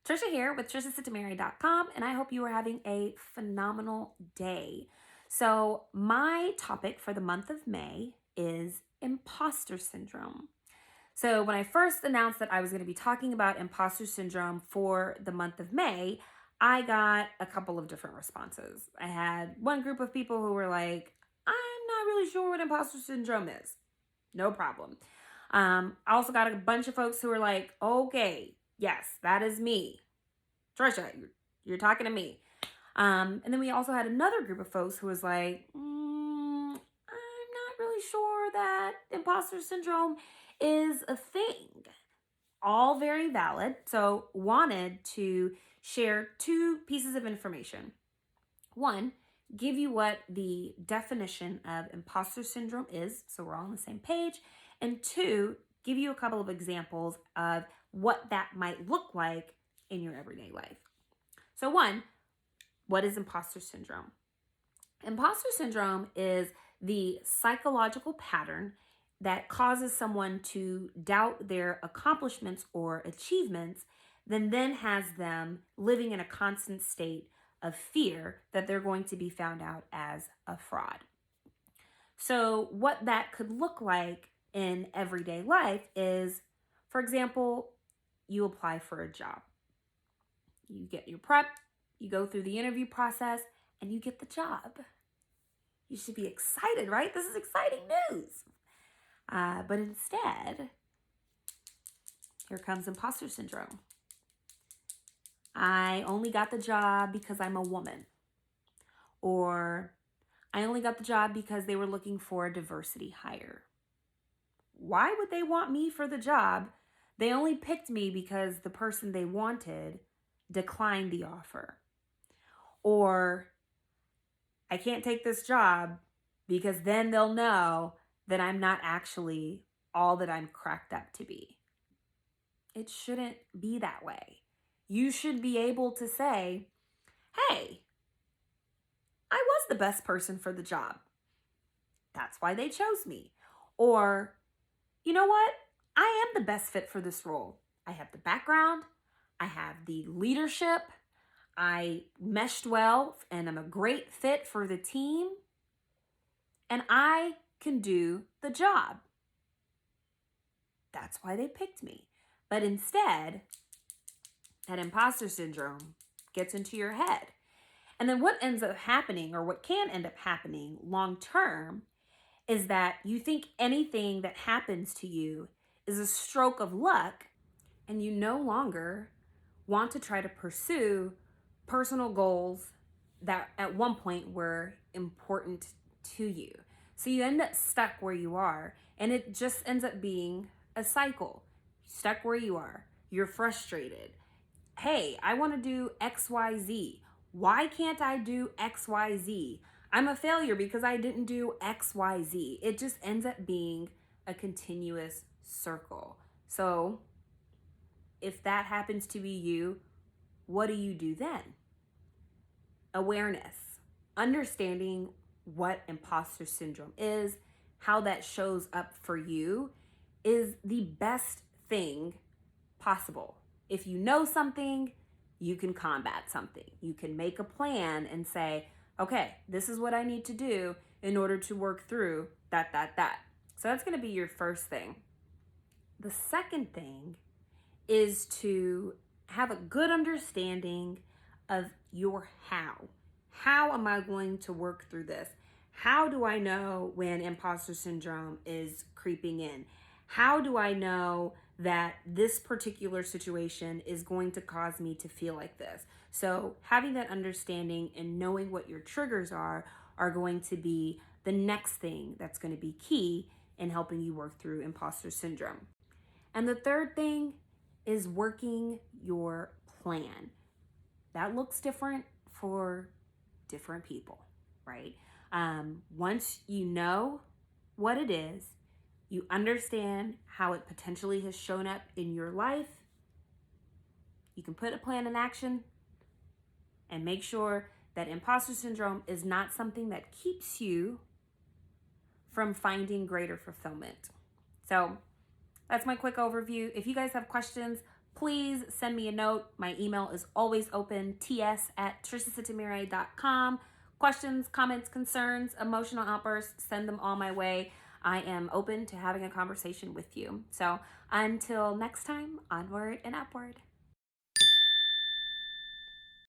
Tricia here with triciasitemere.com, and I hope you are having a phenomenal day. So my topic for the month of May is imposter syndrome. So when I first announced that I was going to be talking about imposter syndrome for the month of May, I got a couple of different responses. I had one group of people who were like, I'm not really sure what imposter syndrome is. No problem. I also got a bunch of folks who were like, okay, yes, that is me. Tricia, you're talking to me. And then we also had another group of folks who was like, I'm not really sure that imposter syndrome is a thing. All very valid. So wanted to share two pieces of information. One, give you what the definition of imposter syndrome is, so we're all on the same page. And two, give you a couple of examples of what that might look like in your everyday life. So one, what is imposter syndrome? Imposter syndrome is the psychological pattern that causes someone to doubt their accomplishments or achievements, then has them living in a constant state of fear that they're going to be found out as a fraud. So what that could look like in everyday life is, for example, you apply for a job. You get your prep, you go through the interview process, and you get the job. You should be excited, right? This is exciting news. But instead, here comes imposter syndrome. I only got the job because I'm a woman. Or I only got the job because they were looking for a diversity hire. Why would they want me for the job? They only picked me because the person they wanted declined the offer. Or I can't take this job because then they'll know that I'm not actually all that I'm cracked up to be. It shouldn't be that way. You should be able to say, hey, I was the best person for the job. That's why they chose me. Or, you know what? I am the best fit for this role. I have the background. I have the leadership. I meshed well and I'm a great fit for the team. And I can do the job. That's why they picked me. But instead, that imposter syndrome gets into your head. And then what ends up happening, or what can end up happening long term, is that you think anything that happens to you is a stroke of luck, and you no longer want to try to pursue personal goals that at one point were important to you. So you end up stuck where you are, and it just ends up being a cycle. Stuck where you are. You're frustrated. Hey, I want to do XYZ. Why can't I do XYZ? I'm a failure because I didn't do XYZ. It just ends up being a continuous circle. So if that happens to be you, what do you do then? Awareness, understanding what imposter syndrome is, how that shows up for you is the best thing possible. If you know something, you can combat something. You can make a plan and say, okay, this is what I need to do in order to work through that. So that's going to be your first thing. The second thing is to have a good understanding of your how. How am I going to work through this? How do I know when imposter syndrome is creeping in? How do I know that this particular situation is going to cause me to feel like this? So having that understanding and knowing what your triggers are going to be the next thing that's going to be key in helping you work through imposter syndrome. And the third thing is working your plan. That looks different for different people, right? Once you know what it is, you understand how it potentially has shown up in your life, you can put a plan in action and make sure that imposter syndrome is not something that keeps you from finding greater fulfillment. So that's my quick overview. If you guys have questions, please send me a note. My email is always open, ts@triciasitemere.com. Questions, comments, concerns, emotional outbursts, send them all my way. I am open to having a conversation with you. So until next time, onward and upward.